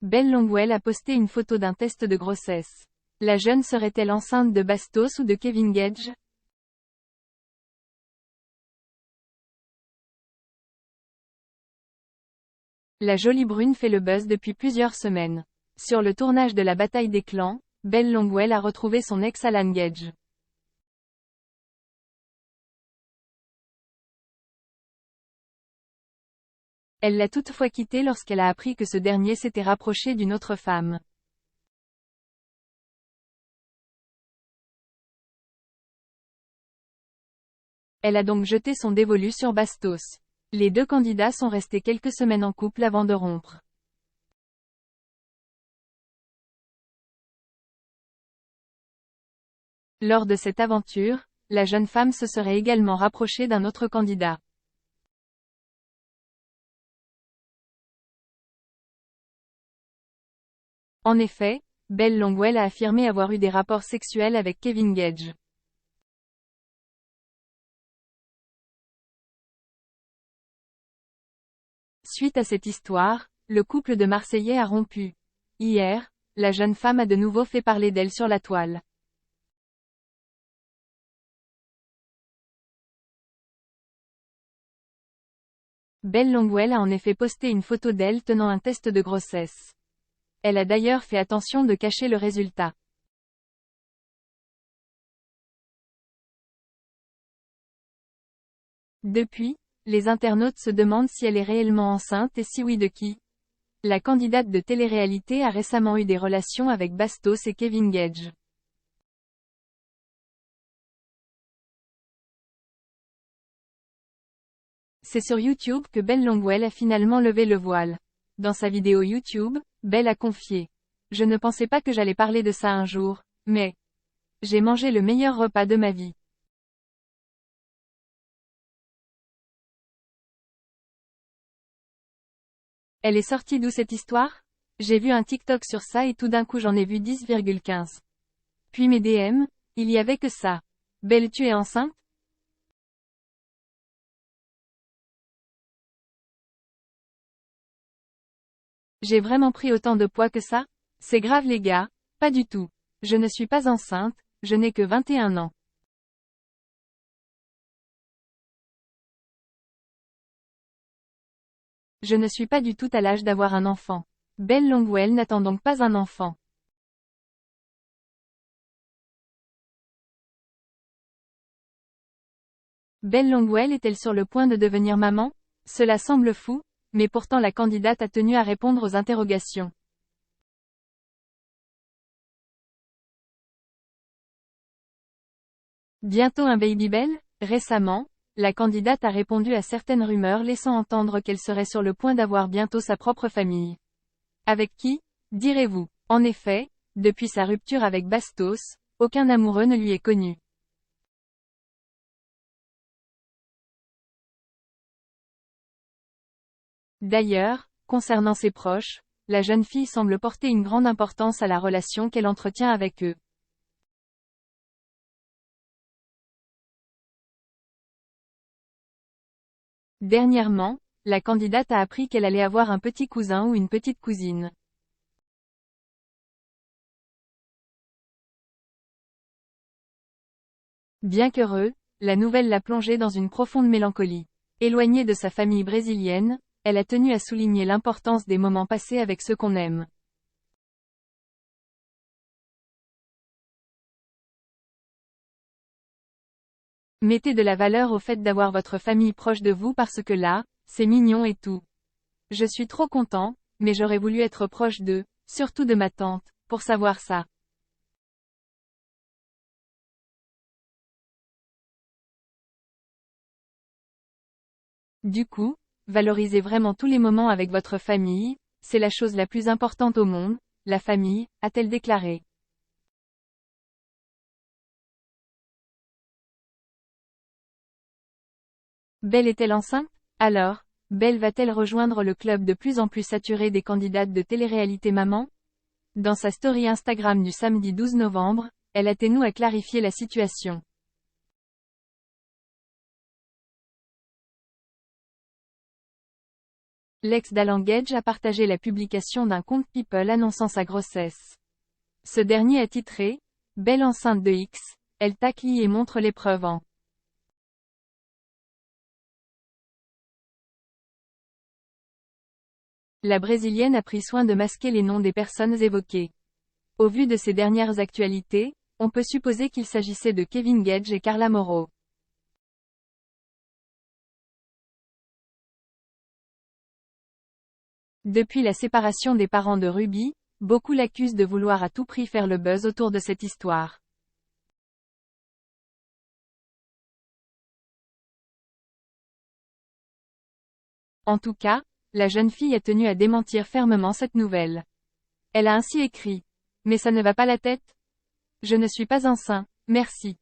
Belle Longwell a posté une photo d'un test de grossesse. La jeune serait-elle enceinte de Bastos ou de Kevin Gage? La jolie brune fait le buzz depuis plusieurs semaines. Sur le tournage de la bataille des clans, Belle Longwell a retrouvé son ex Alan Gage. Elle l'a toutefois quitté lorsqu'elle a appris que ce dernier s'était rapproché d'une autre femme. Elle a donc jeté son dévolu sur Bastos. Les deux candidats sont restés quelques semaines en couple avant de rompre. Lors de cette aventure, la jeune femme se serait également rapprochée d'un autre candidat. En effet, Belle Longwell a affirmé avoir eu des rapports sexuels avec Kevin Gage. Suite à cette histoire, le couple de Marseillais a rompu. Hier, la jeune femme a de nouveau fait parler d'elle sur la toile. Belle Longwell a en effet posté une photo d'elle tenant un test de grossesse. Elle a d'ailleurs fait attention de cacher le résultat. Depuis, les internautes se demandent si elle est réellement enceinte et si oui de qui. La candidate de télé-réalité a récemment eu des relations avec Bastos et Kevin Gage. C'est sur YouTube que Belle Longwell a finalement levé le voile. Dans sa vidéo YouTube, Belle a confié: « Je ne pensais pas que j'allais parler de ça un jour, mais j'ai mangé le meilleur repas de ma vie. » Elle est sortie d'où cette histoire? J'ai vu un TikTok sur ça et tout d'un coup j'en ai vu 10,15. Puis mes DM, il y avait que ça. Belle, tu es enceinte? J'ai vraiment pris autant de poids que ça? C'est grave les gars, pas du tout. Je ne suis pas enceinte, je n'ai que 21 ans. Je ne suis pas du tout à l'âge d'avoir un enfant. Belle Longwell n'attend donc pas un enfant. Belle Longwell est-elle sur le point de devenir maman? Cela semble fou, mais pourtant la candidate a tenu à répondre aux interrogations. Bientôt un baby Belle? Récemment, la candidate a répondu à certaines rumeurs laissant entendre qu'elle serait sur le point d'avoir bientôt sa propre famille. Avec qui, direz-vous? En effet, depuis sa rupture avec Bastos, aucun amoureux ne lui est connu. D'ailleurs, concernant ses proches, la jeune fille semble porter une grande importance à la relation qu'elle entretient avec eux. Dernièrement, la candidate a appris qu'elle allait avoir un petit cousin ou une petite cousine. Bien qu'heureux, la nouvelle l'a plongée dans une profonde mélancolie. Éloignée de sa famille brésilienne, elle a tenu à souligner l'importance des moments passés avec ceux qu'on aime. Mettez de la valeur au fait d'avoir votre famille proche de vous parce que là, c'est mignon et tout. Je suis trop content, mais j'aurais voulu être proche d'eux, surtout de ma tante, pour savoir ça. Du coup, valorisez vraiment tous les moments avec votre famille, c'est la chose la plus importante au monde, la famille, a-t-elle déclaré. Belle est-elle enceinte? Alors, Belle va-t-elle rejoindre le club de plus en plus saturé des candidates de télé-réalité maman? Dans sa story Instagram du samedi 12 novembre, elle a tenu à clarifier la situation. L'ex d'Alan Gage a partagé la publication d'un compte People annonçant sa grossesse. Ce dernier a titré « Belle enceinte de X, elle tacle et montre les preuves en ». La Brésilienne a pris soin de masquer les noms des personnes évoquées. Au vu de ces dernières actualités, on peut supposer qu'il s'agissait de Kevin Gage et Carla Morrow. Depuis la séparation des parents de Ruby, beaucoup l'accusent de vouloir à tout prix faire le buzz autour de cette histoire. En tout cas, la jeune fille a tenu à démentir fermement cette nouvelle. Elle a ainsi écrit. Mais ça ne va pas la tête? Je ne suis pas enceinte, merci.